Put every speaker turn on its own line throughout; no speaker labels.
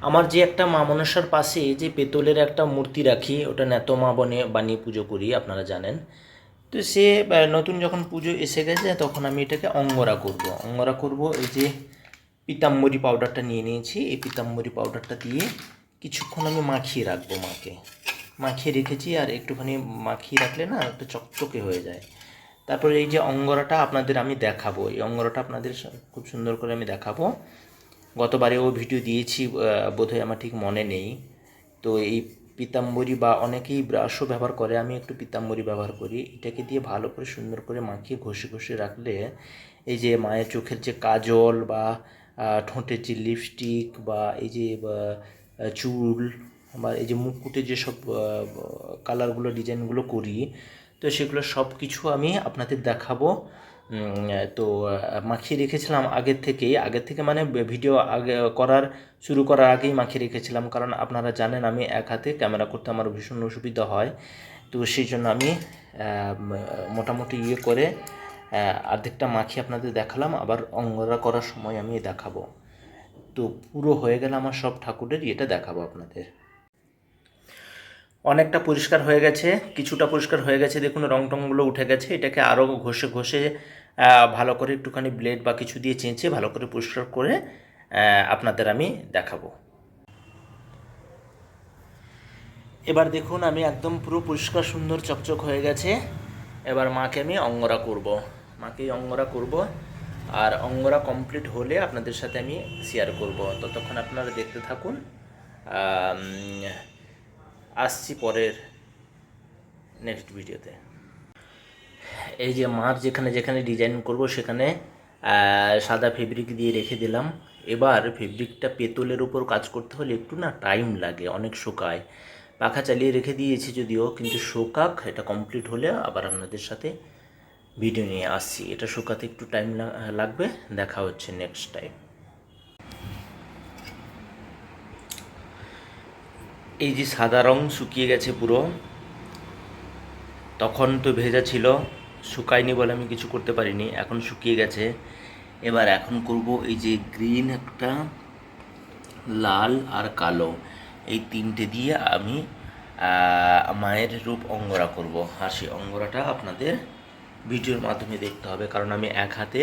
আমার যে একটা মা মনসার পাশে যে পেতলের একটা মূর্তি রাখি, ওটা ন্যাতমা বানিয়ে পুজো করি, আপনারা জানেন। তো সে নতুন যখন পুজো এসে গেছে তখন আমি এটাকে অঙ্গরা করব। অঙ্গরা করব, এই যে পিতাম্বরী পাউডারটা নিয়ে নিয়েছি। এই পিতাম্বরী পাউডারটা দিয়ে কিছুক্ষণ আমি মাখিয়ে রাখবো, মাখিয়ে রেখেছি। আর একটুখানি মাখিয়ে রাখলে না একটু চকচকে হয়ে যায়। তারপরে এই যে অঙ্গরাটা আপনাদের আমি দেখাবো, এই অঙ্গরাটা আপনাদের খুব সুন্দর করে আমি দেখাবো। গতবারেও ভিডিও দিয়েছি, বোধহয় আমার ঠিক মনে নেই। তো এই পিতাম্বরী বা অনেকেই ব্রাশও ব্যবহার করে, আমি একটু পিতাম্বরী ব্যবহার করি। এটাকে দিয়ে ভালো করে সুন্দর করে মাখিয়ে ঘষে ঘষে রাখলে এই যে মায়ের চোখের যে কাজল বা ঠোঁটের যে লিপস্টিক বা এই যে চুল বা এই যে মুকুটে যেসব কালারগুলো ডিজাইনগুলো করি, তো সেগুলো সব কিছু আমি আপনাদের দেখাবো। তো মাখিয়ে রেখেছিলাম আগের থেকে মানে ভিডিও আগে শুরু করার আগেই মাখিয়ে রেখেছিলাম, কারণ আপনারা জানেন আমি এক হাতে ক্যামেরা করতে আমার ভীষণ অসুবিধা হয়। তো সেই জন্য আমি মোটামুটি করে অর্ধেকটা মাখিয়ে আপনাদের দেখালাম, আবার অঙ্গরা করার সময় আমি দেখাবো। তো পুরো হয়ে গেলে আমার সব ঠাকুরের এটা দেখাবো আপনাদের। অনেকটা পরিষ্কার হয়ে গেছে, কিছুটা পরিষ্কার হয়ে গেছে, দেখুন রং টংগুলো উঠে গেছে। এটাকে আরও ঘষে ঘষে ভালো করে একটুখানি ব্লেড বা কিছু দিয়ে চেঁচে ভালো করে পরিষ্কার করে আপনাদের আমি দেখাবো। এবার দেখুন আমি একদম পুরো পরিষ্কার সুন্দর চকচক হয়ে গেছে। এবার মাকে আমি অঙ্গরা করব, অঙ্গরা করব। আর অঙ্গরা কমপ্লিট হলে আপনাদের সাথে আমি শেয়ার করব। ততক্ষণ আপনারা দেখতে থাকুন। আসছি পরের নেক্সট ভিডিওতে। এই যে মার যেখানে যেখানে ডিজাইন করব সেখানে সাদা ফেব্রিক দিয়ে রেখে দিলাম। এবার ফেব্রিকটা পেতলের উপর কাজ করতে হলে একটু না টাইম লাগে, অনেক শুকায়। পাখা চালিয়ে রেখে দিয়েছি যদিও, কিন্তু শোকাক, এটা কমপ্লিট হলে আবার আপনাদের সাথে ভিডিও নিয়ে আসছি। এটা শুকাতে একটু টাইম লাগবে। দেখা হচ্ছে নেক্সট টাইম। এই যে সাদা রং শুকিয়ে গেছে পুরো, তখন তো ভেজা ছিল, শুকায়নি বলে আমি কিছু করতে পারিনি, এখন শুকিয়ে গেছে। এবার এখন করব এই যে গ্রিন একটা, লাল আর কালো, এই তিনটে দিয়ে আমি মায়ের রূপ অঙ্গরা করব। আর সেই অঙ্গরাটা আপনাদের ভিডিওর মাধ্যমে দেখতে হবে, কারণ আমি এক হাতে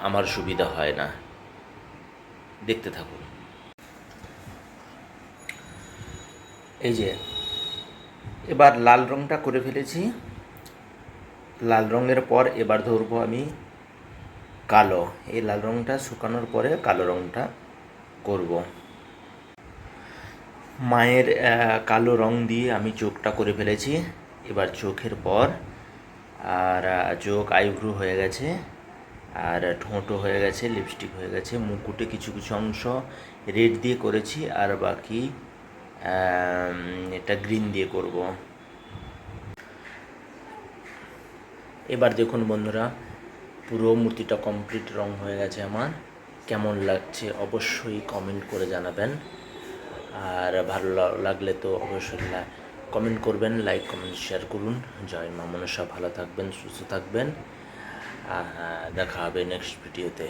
আমার সুবিধা হয় না। দেখতে থাকুন। এই যে এবার লাল রঙটা করে ফেলেছি। লাল রঙের পর এবার ধরবো আমি কালো। এই লাল রঙটা শুকানোর পরে কালো রঙটা করব। মায়ের কালো রং দিয়ে আমি চোখটা করে ফেলেছি। এবার চোখের পর আর চোখ আইব্রু হয়ে গেছে, আর ঠোঁটও হয়ে গেছে, লিপস্টিক হয়ে গেছে, মুকুটে কিছু কিছু অংশ রেড দিয়ে করেছি, আর বাকি এটা গ্রিন দিয়ে করব। এবার দেখুন বন্ধুরা, পুরো মূর্তিটা কমপ্লিট রং হয়ে গেছে আমার। কেমন লাগছে অবশ্যই কমেন্ট করে জানাবেন। আর ভালো লাগলে তো অবশ্যই কমেন্ট করবেন, লাইক কমেন্ট শেয়ার করুন। জয় মা মনসা, ভালো থাকবেন, সুস্থ থাকবেন। দেখা হবে নেক্সট ভিডিওতে।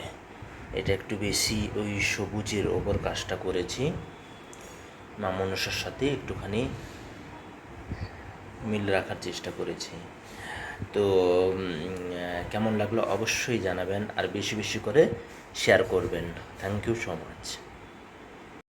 এটা একটু বেশি ওই সবুজের ওপর কাজটা করেছি, মা মনসার সাথে একটুখানি মিল রাখার চেষ্টা করেছি। তো কেমন লাগলো অবশ্যই জানাবেন, আর বেশি বেশি করে শেয়ার করবেন। Thank you so much.